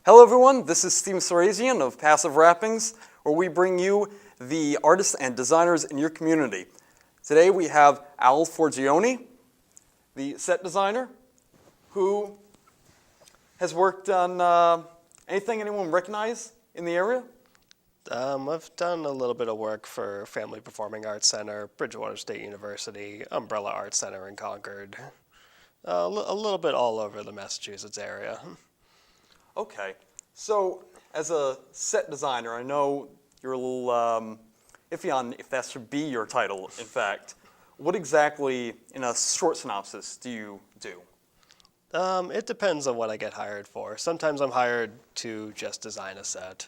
Hello everyone, this is Steve Sarazian of Passive Wrappings, where we bring you the artists and designers in your community. Today we have Al Forgione, the set designer, who has worked on anything anyone recognize in the area? I've done a little bit of work for Family Performing Arts Center, Bridgewater State University, Umbrella Arts Center in Concord. A little bit all over the Massachusetts area. Okay, so as a set designer, I know you're a little iffy on if that should be your title, in fact. What exactly, in a short synopsis, do you do? It depends on what I get hired for. Sometimes I'm hired to just design a set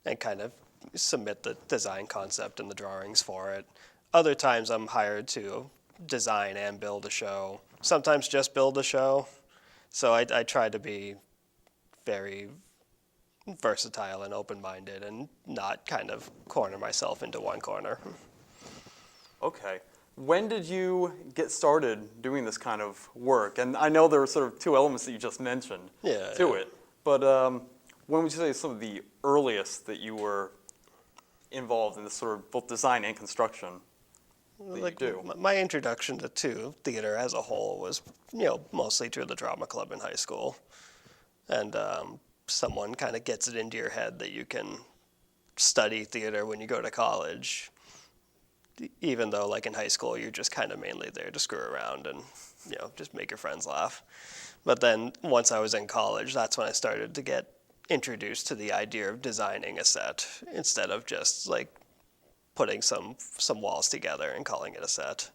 and kind of submit the design concept and the drawings for it. Other times I'm hired to design and build a show. Sometimes just build a show. So I try to be very versatile and open-minded and not kind of corner myself into one corner. Okay. When did you get started doing this kind of work? And I know there were sort of two elements that you just mentioned to it, but when would you say is some of the earliest that you were involved in this sort of both design and construction that you do? My introduction to theater as a whole was, mostly through the drama club in high school. And someone kind of gets it into your head that you can study theater when you go to college, even though like in high school you're just kind of mainly there to screw around and just make your friends laugh. But then once I was in college, that's when I started to get introduced to the idea of designing a set instead of just like putting some walls together and calling it a set.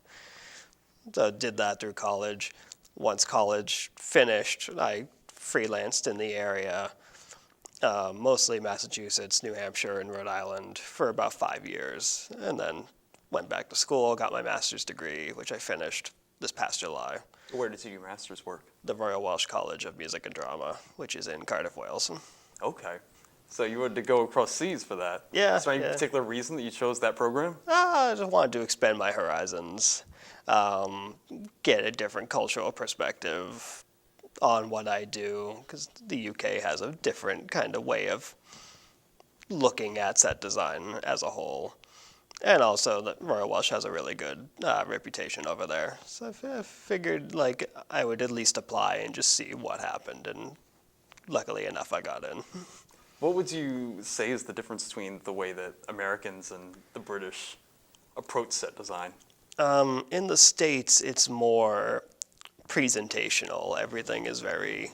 So I did that through college. Once college finished, I freelanced in the area, mostly Massachusetts, New Hampshire, and Rhode Island for about 5 years, and then went back to school, got my master's degree, which I finished this past July. Where did you do your master's work? The Royal Welsh College of Music and Drama, which is in Cardiff, Wales. Okay. So you had to go across seas for that. Yeah. Is there any particular reason that you chose that program? I just wanted to expand my horizons, get a different cultural perspective on what I do, because the UK has a different kind of way of looking at set design as a whole. And also, the Royal Welsh has a really good reputation over there. So I figured like I would at least apply and just see what happened, and luckily enough, I got in. What would you say is the difference between the way that Americans and the British approach set design? In the States, it's more presentational. Everything is very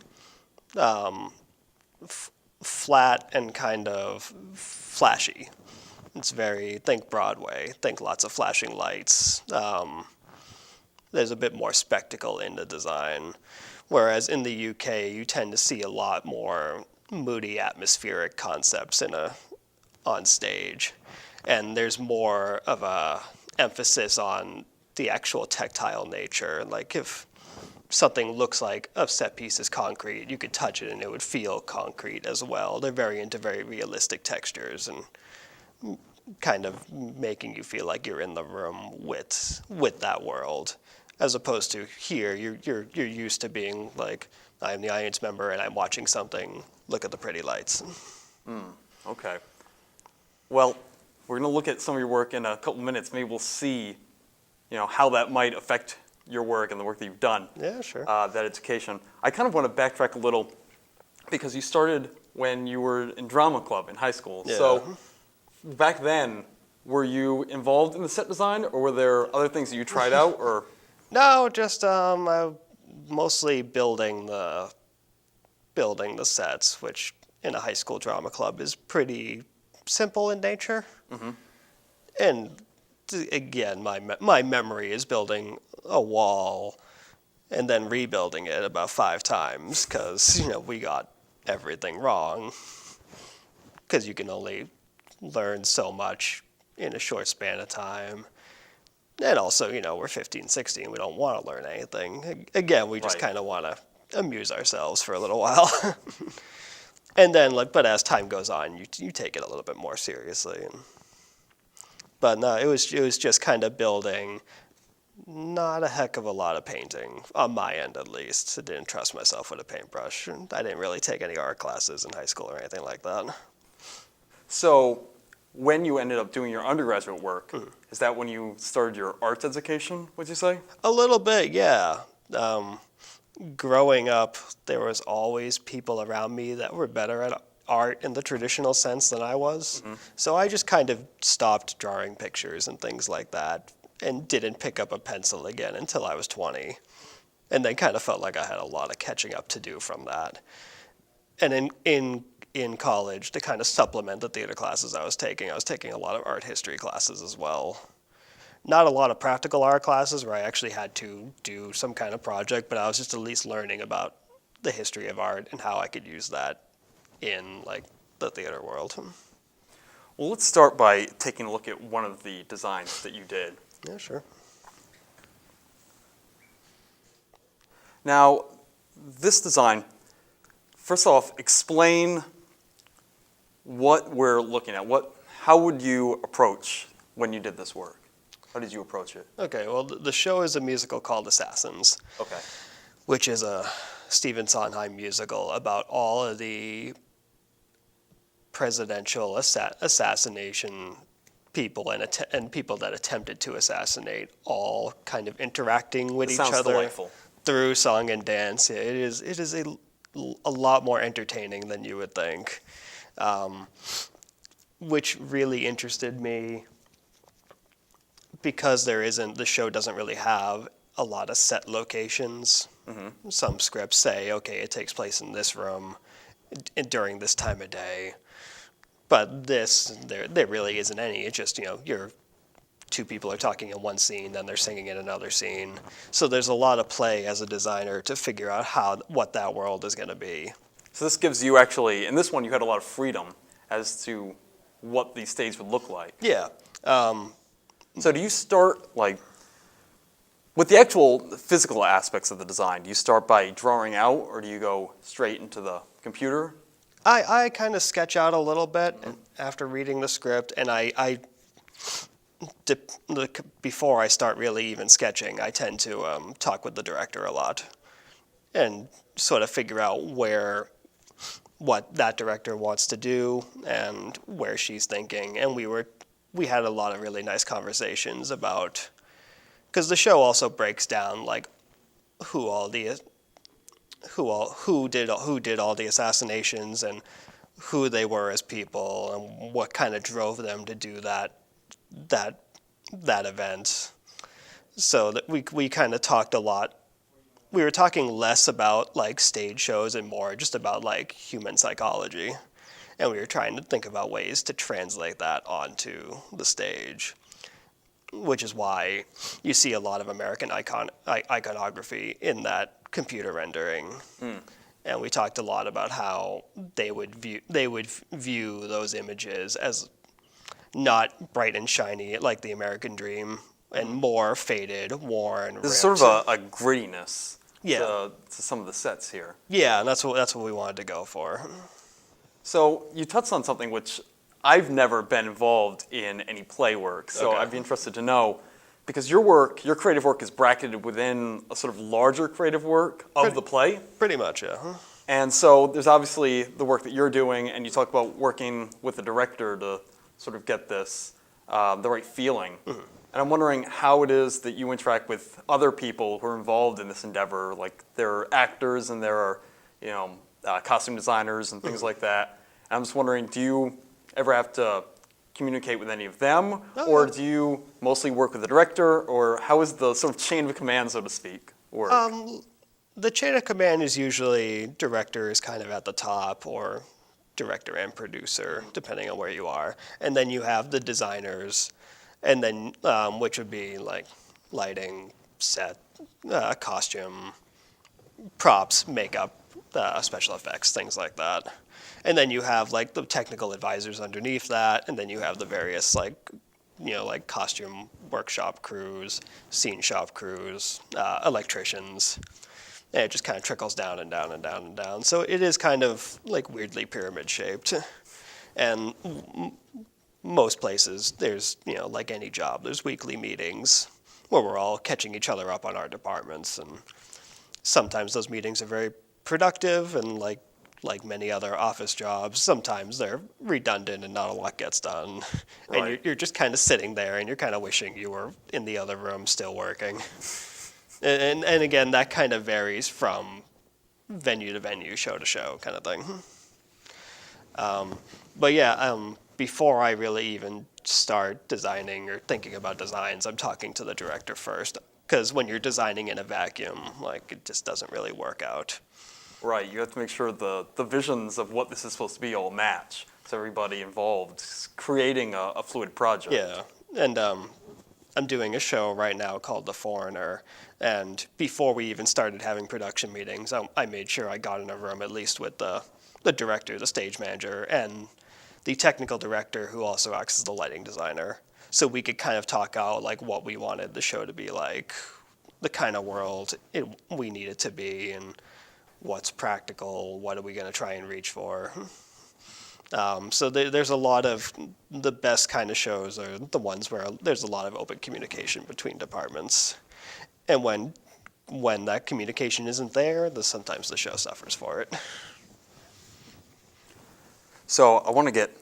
flat and kind of flashy. It's very, think Broadway, think lots of flashing lights. There's a bit more spectacle in the design. Whereas in the UK, you tend to see a lot more moody, atmospheric concepts on stage. And there's more of a emphasis on the actual tactile nature. Like if something looks like a set piece is concrete, you could touch it and it would feel concrete as well. They're very into very realistic textures and kind of making you feel like you're in the room with that world, as opposed to here you're used to being like, I'm the audience member and I'm watching something. Look at the pretty lights. Okay. Well, we're going to look at some of your work in a couple minutes. Maybe we'll see, how that might affect your work and the work that you've done. Yeah, sure. That education. I kind of want to backtrack a little because you started when you were in drama club in high school. Yeah. So back then, were you involved in the set design, or were there other things that you tried out, or? No, just mostly building the sets, which in a high school drama club is pretty simple in nature. Mm-hmm. And again, my memory is building a wall and then rebuilding it about 5 times because we got everything wrong, because you can only learn so much in a short span of time. And also, we're 15, 16, we don't want to learn anything. Again, we just kind of want to amuse ourselves for a little while. And then, but as time goes on, you take it a little bit more seriously. But no, it was just kind of building Not a heck of a lot of painting, on my end at least. I didn't trust myself with a paintbrush. I didn't really take any art classes in high school or anything like that. So when you ended up doing your undergraduate work, is that when you started your arts education, would you say? A little bit, yeah. Growing up, there was always people around me that were better at art in the traditional sense than I was. So I just kind of stopped drawing pictures and things like that and didn't pick up a pencil again until I was 20. And then kind of felt like I had a lot of catching up to do from that. And in college, to kind of supplement the theater classes I was taking a lot of art history classes as well. Not a lot of practical art classes where I actually had to do some kind of project, but I was just at least learning about the history of art and how I could use that in like the theater world. Well, let's start by taking a look at one of the designs that you did. Yeah, sure. Now, this design, first off, explain what we're looking at. How would you approach when you did this work? How did you approach it? Okay, well, the show is a musical called Assassins. Okay. Which is a Stephen Sondheim musical about all of the presidential assassination people and people that attempted to assassinate, all kind of interacting with each other delightful. Through song and dance. Yeah, it is a lot more entertaining than you would think, which really interested me because the show doesn't really have a lot of set locations. Some scripts say, okay, it takes place in this room during this time of day. But there really isn't any. It's just, two people are talking in one scene, then they're singing in another scene. So there's a lot of play as a designer to figure out what that world is going to be. So this gives you actually, in this one, you had a lot of freedom as to what the stage would look like. Yeah. So do you start, with the actual physical aspects of the design, do you start by drawing out, or do you go straight into the computer? I kind of sketch out a little bit after reading the script, and before I start really even sketching, I tend to talk with the director a lot and sort of figure out what that director wants to do and where she's thinking. And we had a lot of really nice conversations about, because the show also breaks down like who did all the assassinations and who they were as people and what kind of drove them to do that event. So that we kind of talked a lot. We were talking less about like stage shows and more just about like human psychology. And we were trying to think about ways to translate that onto the stage, which is why you see a lot of American iconography in that computer rendering. And we talked a lot about how they would view those images as not bright and shiny like the American dream, and more faded, worn. There's sort of a grittiness to some of the sets here. Yeah, and that's what we wanted to go for. So you touched on something which I've never been involved in any play work, so Okay. I'd be interested to know, because your creative work is bracketed within a sort of larger creative work of the play. Pretty much, yeah. And so there's obviously the work that you're doing, and you talk about working with the director to sort of get this, the right feeling. And I'm wondering how it is that you interact with other people who are involved in this endeavor, like there are actors and there are, costume designers and things like that. And I'm just wondering, do you ever have to communicate with any of them, or do you mostly work with the director, or how is the sort of chain of command, so to speak, work? The chain of command is usually director is kind of at the top, or director and producer, depending on where you are. And then you have the designers, and then which would be like lighting, set, costume, props, makeup, special effects, things like that. And then you have like the technical advisors underneath that, and then you have the various like costume workshop crews, scene shop crews, electricians. And it just kind of trickles down and down and down and down. So it is kind of like weirdly pyramid shaped. And most places, there's, like any job, there's weekly meetings where we're all catching each other up on our departments. And sometimes those meetings are very productive, and like many other office jobs, sometimes they're redundant and not a lot gets done. Right. And you're just kind of sitting there and you're kind of wishing you were in the other room still working. And again, that kind of varies from venue to venue, show to show kind of thing. But yeah, before I really even start designing or thinking about designs, I'm talking to the director first. Because when you're designing in a vacuum, like, it just doesn't really work out. Right, you have to make sure the visions of what this is supposed to be all match. So everybody involved is creating a fluid project. Yeah, and I'm doing a show right now called The Foreigner, and before we even started having production meetings, I made sure I got in a room at least with the director, the stage manager, and the technical director who also acts as the lighting designer. So we could kind of talk out like what we wanted the show to be like, the kind of world we need it to be, and what's practical, what are we going to try and reach for. So there's a lot of, the best kind of shows are the ones where there's a lot of open communication between departments. And when that communication isn't there, then sometimes the show suffers for it. So I want to get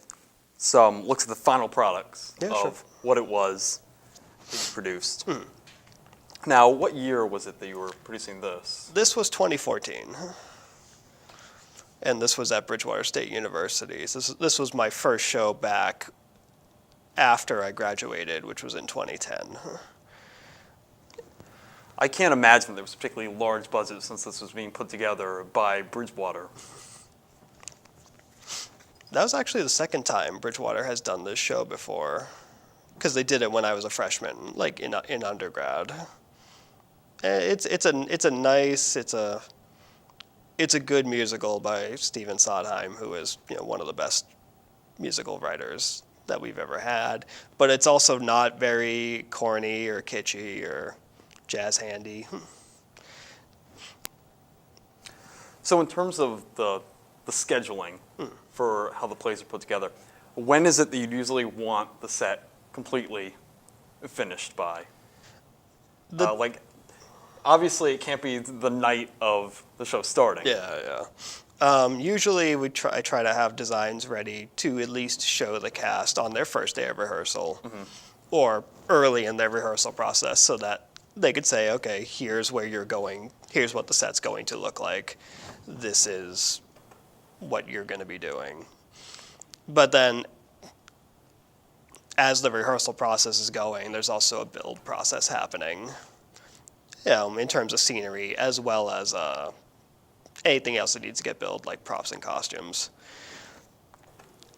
some looks at the final products Yeah, of sure. what it was that you produced. Now, what year was it that you were producing this? This was 2014. And this was at Bridgewater State University. So this was my first show back after I graduated, which was in 2010. I can't imagine there was a particularly large budget since this was being put together by Bridgewater. That was actually the second time Bridgewater has done this show before, because they did it when I was a freshman, like in undergrad. It's a good musical by Stephen Sondheim, who is one of the best musical writers that we've ever had. But it's also not very corny or kitschy or jazz handy. So in terms of the scheduling for how the plays are put together, when is it that you usually want the set completely finished by? Obviously it can't be the night of the show starting. Yeah. Usually I try to have designs ready to at least show the cast on their first day of rehearsal, or early in their rehearsal process, so that they could say, okay, here's where you're going, here's what the set's going to look like, this is what you're going to be doing. But then, as the rehearsal process is going, there's also a build process happening, in terms of scenery, as well as anything else that needs to get built, like props and costumes.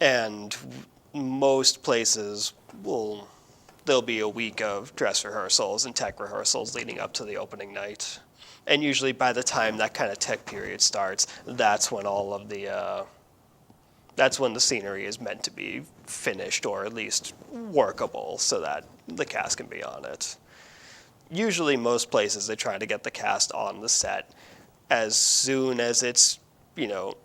And most places there'll be a week of dress rehearsals and tech rehearsals leading up to the opening night. And usually by the time that kind of tech period starts, that's when that's when the scenery is meant to be finished, or at least workable, so that the cast can be on it. Usually most places, they try to get the cast on the set as soon as it's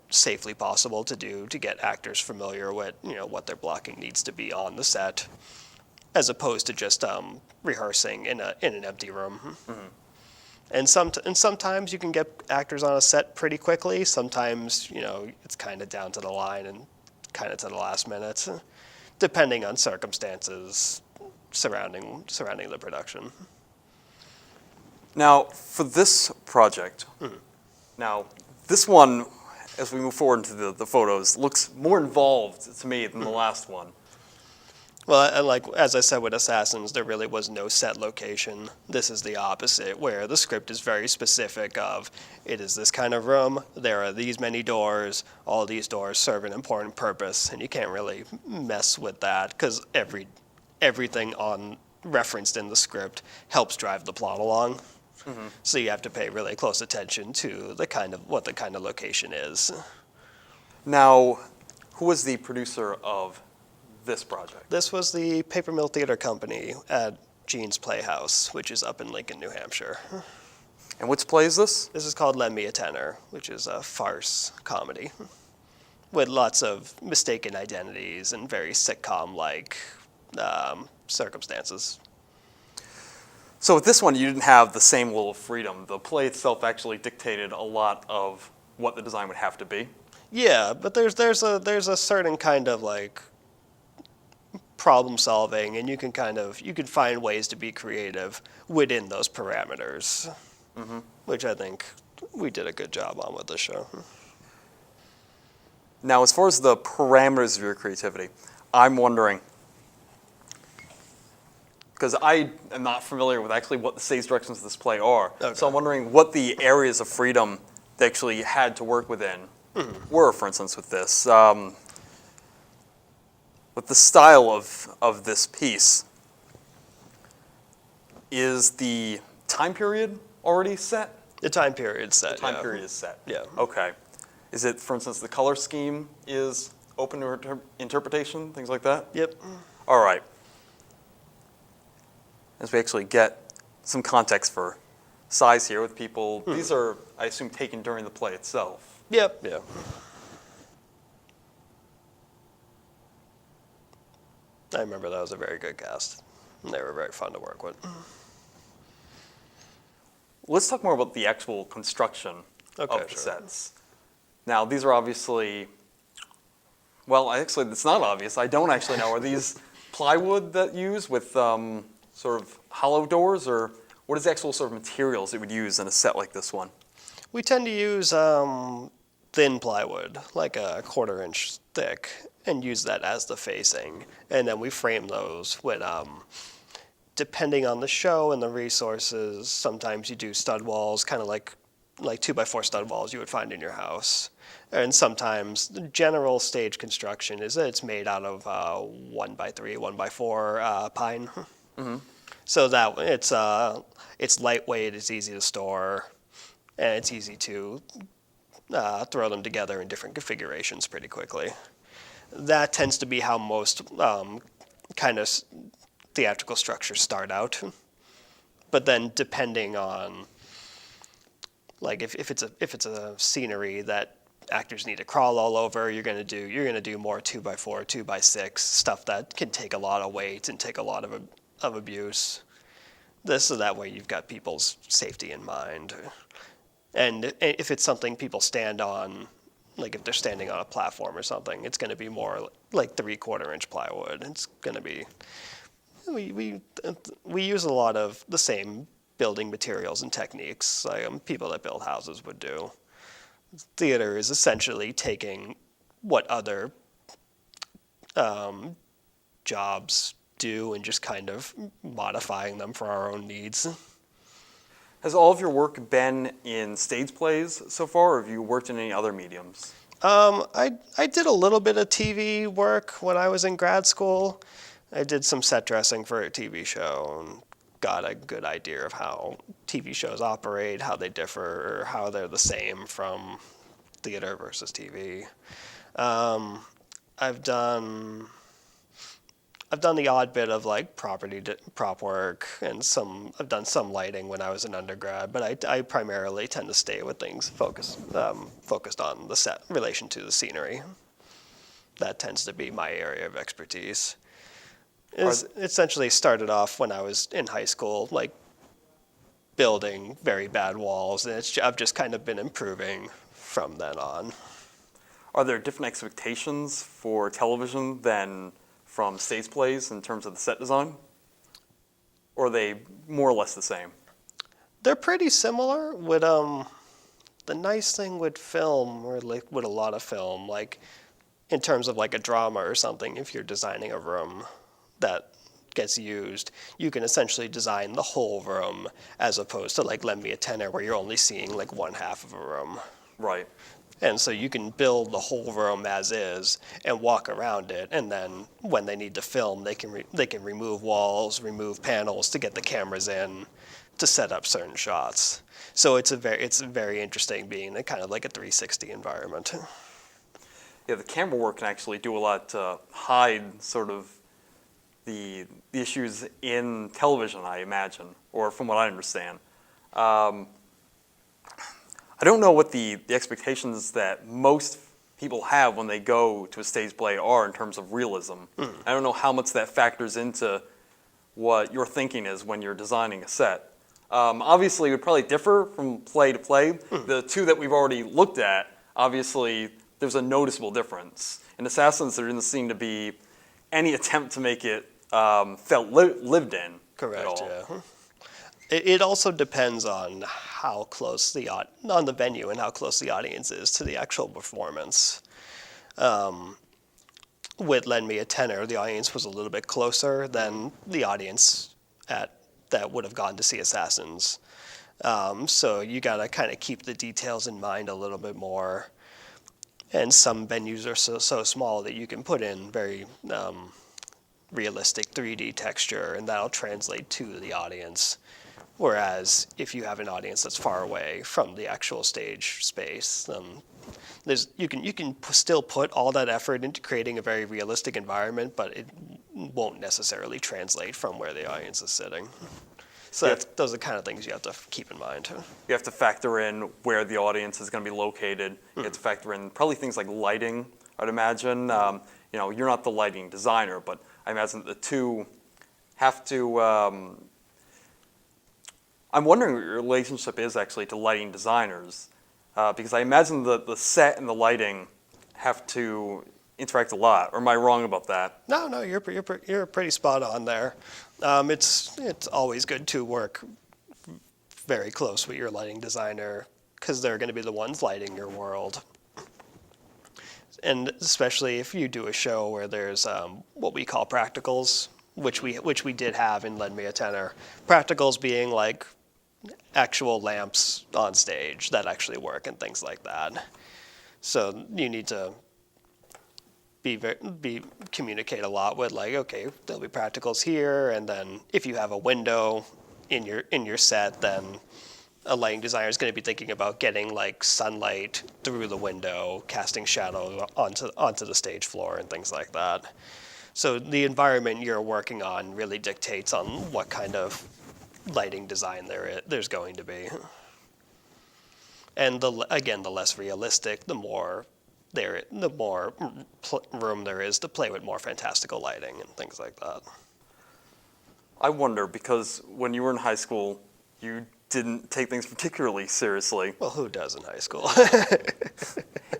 safely possible to do, to get actors familiar with what their blocking needs to be on the set, as opposed to just rehearsing in an empty room. And sometimes you can get actors on a set pretty quickly. Sometimes it's kind of down to the line and kind of to the last minute, depending on circumstances surrounding the production. Now, for this project, now this one, as we move forward into the photos, looks more involved to me than the last one. Well, as I said with Assassins, there really was no set location. This is the opposite, where the script is very specific of, it is this kind of room, there are these many doors, all these doors serve an important purpose, and you can't really mess with that, because everything referenced in the script helps drive the plot along. So you have to pay really close attention to what the kind of location is. Now, who was the producer of this project? This was the Papermill Theatre Company at Gene's Playhouse, which is up in Lincoln, New Hampshire. And which play is this? This is called Lend Me a Tenor, which is a farce comedy with lots of mistaken identities and very sitcom-like circumstances. So with this one, you didn't have the same level of freedom. The play itself actually dictated a lot of what the design would have to be. Yeah, but there's a certain kind of like problem solving, and you can find ways to be creative within those parameters, which I think we did a good job on with this show. Now, as far as the parameters of your creativity, I'm wondering, because I am not familiar with actually what the stage directions of this play are, so I'm wondering what the areas of freedom they actually had to work within were, for instance, with this. With the style of this piece, is the time period already set? The time period's set. The time period is set. Yeah. Okay. Is it, for instance, the color scheme is open to interpretation, things like that? Yep. All right. As we actually get some context for size here with people, these are, I assume, taken during the play itself. Yep. Yeah. I remember that was a very good cast. And they were very fun to work with. Let's talk more about the actual construction of the sets. Now, these are obviously, well, actually, it's not obvious. I don't actually know. Are these plywood that you use with sort of hollow doors, or what is the actual sort of materials that you would use in a set like this one? We tend to use thin plywood, like a 1/4 inch thick, and use that as the facing. And then we frame those with, depending on the show and the resources, sometimes you do stud walls, kind of like 2x4 stud walls you would find in your house. And sometimes the general stage construction is that it's made out of 1x3, 1x4 pine. So that it's lightweight, it's easy to store, and it's easy to throw them together in different configurations pretty quickly. That tends to be how most kind of theatrical structures start out. But then depending on, like if it's a scenery that actors need to crawl all over, you're gonna do more 2x4, 2x6 stuff that can take a lot of weight and take a lot of abuse. So that way you've got people's safety in mind. And if it's something people stand on, like if they're standing on a platform or something, it's going to be more like 3/4 inch plywood. It's going to be, we use a lot of the same building materials and techniques like people that build houses would do. Theater is essentially taking what other jobs do and just kind of modifying them for our own needs. Has all of your work been in stage plays so far, or have you worked in any other mediums? I did a little bit of TV work when I was in grad school. I did some set dressing for a TV show and got a good idea of how TV shows operate, how they differ, or how they're the same from theater versus TV. I've done the odd bit of like prop work, and I've done some lighting when I was an undergrad, but I primarily tend to stay with things focused on the set relation to the scenery. That tends to be my area of expertise. It essentially started off when I was in high school, like building very bad walls, and I've just kind of been improving from then on. Are there different expectations for television than from stage plays in terms of the set design? Or are they more or less the same? They're pretty similar. With the nice thing with film, or like with a lot of film, like in terms of like a drama or something, if you're designing a room that gets used, you can essentially design the whole room as opposed to like Lend Me a Tenor where you're only seeing like one half of a room. Right. And so you can build the whole room as is and walk around it, and then when they need to film, they can remove walls, remove panels to get the cameras in to set up certain shots. So it's very interesting being kind of like a 360 environment. Yeah, the camera work can actually do a lot to hide sort of the issues in television, I imagine, or from what I understand. I don't know what the expectations that most people have when they go to a stage play are in terms of realism. I don't know how much that factors into what your thinking is when you're designing a set. Obviously, it would probably differ from play to play. The two that we've already looked at, obviously, there's a noticeable difference. In Assassins, there didn't seem to be any attempt to make it felt lived in. Correct, at all. yeah. It also depends on how close on the venue and how close the audience is to the actual performance. With Lend Me a Tenor, the audience was a little bit closer than the audience that would have gone to see Assassins. So you gotta kind of keep the details in mind a little bit more. And some venues are so small that you can put in very realistic 3D texture, and that'll translate to the audience. Whereas if you have an audience that's far away from the actual stage space, you can still put all that effort into creating a very realistic environment, but it won't necessarily translate from where the audience is sitting. So those are the kind of things you have to keep in mind. You have to factor in where the audience is going to be located. You have to factor in probably things like lighting, I'd imagine. You're not the lighting designer, but I imagine the two have to... I'm wondering what your relationship is actually to lighting designers, because I imagine the set and the lighting have to interact a lot. Or am I wrong about that? No, you're pretty spot on there. It's always good to work very close with your lighting designer, because they're going to be the ones lighting your world. And especially if you do a show where there's what we call practicals, which we did have in Lend Me a Tenor. Practicals being like actual lamps on stage that actually work and things like that. So you need to communicate a lot with, like, okay, there'll be practicals here, and then if you have a window in your set, then a lighting designer is going to be thinking about getting like sunlight through the window, casting shadow onto the stage floor and things like that. So the environment you're working on really dictates on what kind of lighting design there's going to be. And the less realistic, the more room there is to play with more fantastical lighting and things like that. I wonder, because when you were in high school, you didn't take things particularly seriously. Well, who does in high school?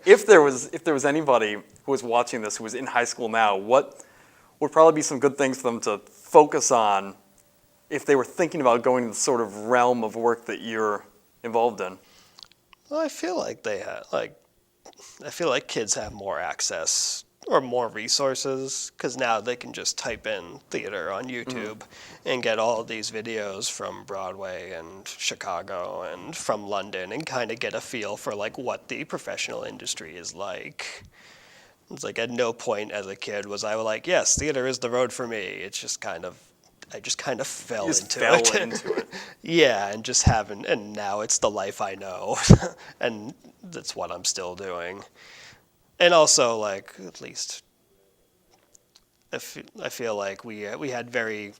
If there was anybody who was watching this who was in high school now, what would probably be some good things for them to focus on if they were thinking about going to the sort of realm of work that you're involved in? Well, I feel like kids have more access or more resources, because now they can just type in theater on YouTube and get all of these videos from Broadway and Chicago and from London and kind of get a feel for like what the professional industry is like. It's like at no point as a kid was I like, yes, theater is the road for me. It's just kind of, I just kind of fell into it. Yeah, and now it's the life I know, and that's what I'm still doing. And also, like, at least I feel like we had very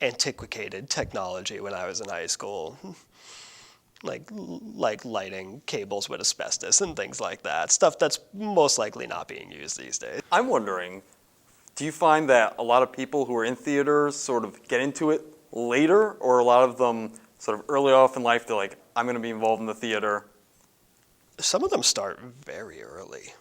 antiquated technology when I was in high school, like lighting cables with asbestos and things like that, stuff that's most likely not being used these days. I'm wondering, do you find that a lot of people who are in theater sort of get into it later, or a lot of them sort of early off in life, they're like, I'm going to be involved in the theater? Some of them start very early.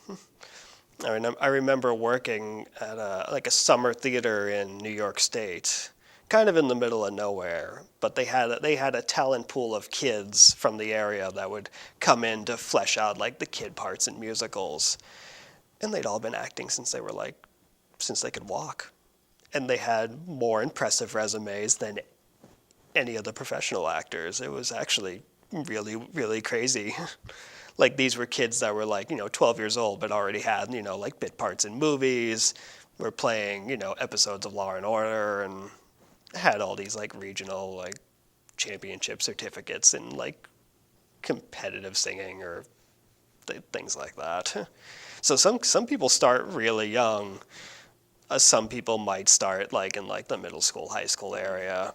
I remember working at a summer theater in New York State, kind of in the middle of nowhere, but they had a talent pool of kids from the area that would come in to flesh out like the kid parts in musicals, and they'd all been acting since they could walk, and they had more impressive resumes than any of the professional actors. It was actually really, really crazy. Like, these were kids that were 12 years old, but already had, like bit parts in movies, were playing, episodes of Law and Order, and had all these like regional like championship certificates in like competitive singing or things like that. So some people start really young. Some people might start like in like the middle school, high school area.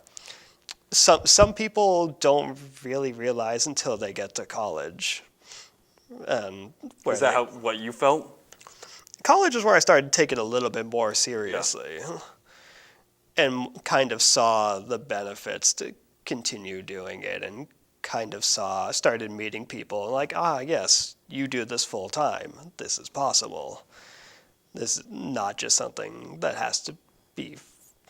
Some people don't really realize until they get to college. Is that what you felt? College is where I started taking it a little bit more seriously. and kind of saw the benefits to continue doing it, and kind of started meeting people like, yes, you do this full time. This is possible. This is not just something that has to be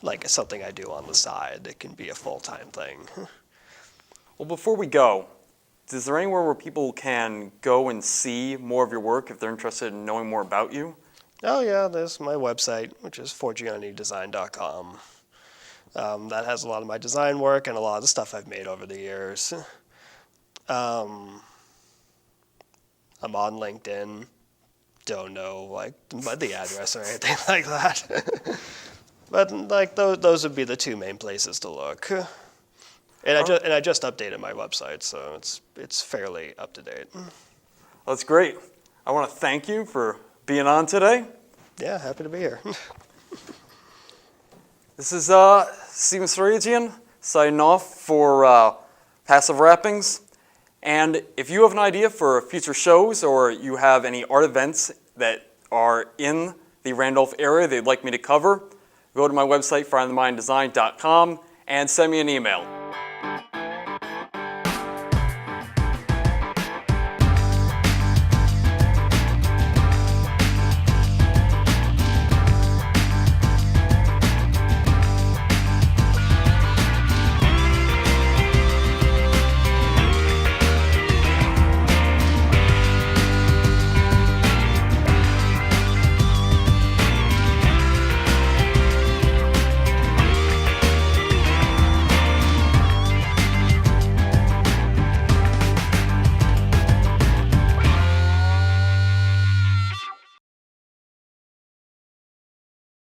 like something I do on the side. It can be a full-time thing. Well, before we go, is there anywhere where people can go and see more of your work if they're interested in knowing more about you? Oh yeah, there's my website, which is forgionedesign.com. That has a lot of my design work and a lot of the stuff I've made over the years. I'm on LinkedIn. Don't know like the address or anything like that. But like those would be the two main places to look. And I just updated my website, so it's fairly up to date. That's great. I want to thank you for being on today. Yeah, happy to be here. This is Steven Saragian signing off for Passive Wrappings. And if you have an idea for future shows or you have any art events that are in the Randolph area that you'd like me to cover, go to my website, findtheminddesign.com, and send me an email.